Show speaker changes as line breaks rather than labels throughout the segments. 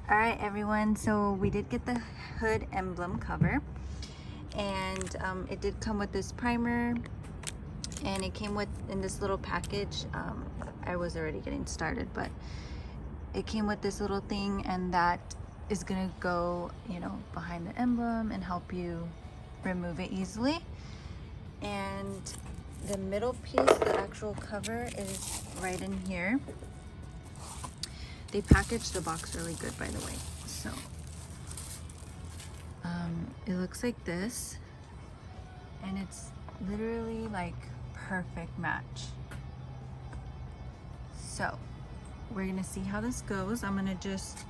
All right, everyone, so we did get the hood emblem cover, and it did come with this primer, and it came with in this little package. I was already getting started, but it came with this little thing, and that is gonna go, you know, behind the emblem and help you remove it easily. And the middle piece, the actual cover, is right in here. They packaged the box really good, by the way. So it looks like this, and it's literally like perfect match. So we're gonna see how this goes. I'm gonna just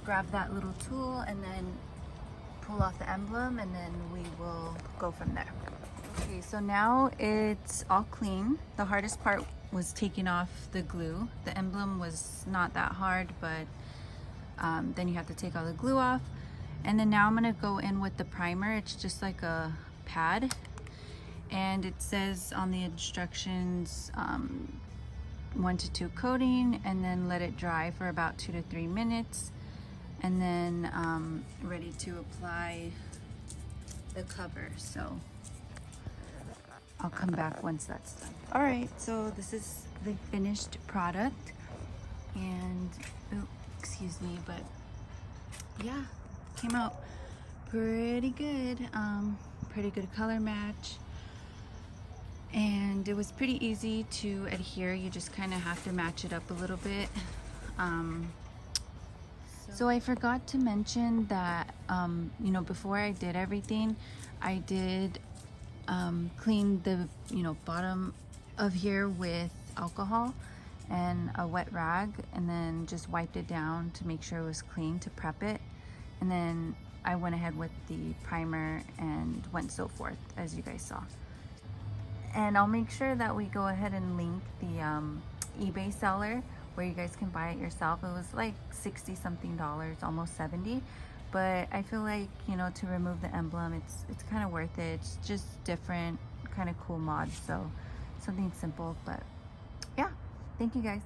grab that little tool and then pull off the emblem, and then we will go from there. Okay, so now it's all clean. The hardest part was taking off the glue. The emblem was not that hard, but then you have to take all the glue off. And then now I'm gonna go in with the primer. It's just like a pad. And it says on the instructions, 1 to 2 coating, and then let it dry for about 2 to 3 minutes. And then ready to apply the cover. So I'll come back once that's done. All right, so this is the finished product. And, oh, excuse me, but yeah, came out pretty good. Pretty good color match, and it was pretty easy to adhere. You just kind of have to match it up a little bit. So I forgot to mention that you know, before I did everything, I did clean the, you know, bottom of here with alcohol and a wet rag, and then just wiped it down to make sure it was clean to prep it. And then I went ahead with the primer and went so forth, as you guys saw. And I'll make sure that we go ahead and link the eBay seller where you guys can buy it yourself. It was like 60 something dollars, almost 70. But I feel like, you know, to remove the emblem, it's kind of worth it. It's just different, kind of cool mod. So something simple, but yeah, thank you guys.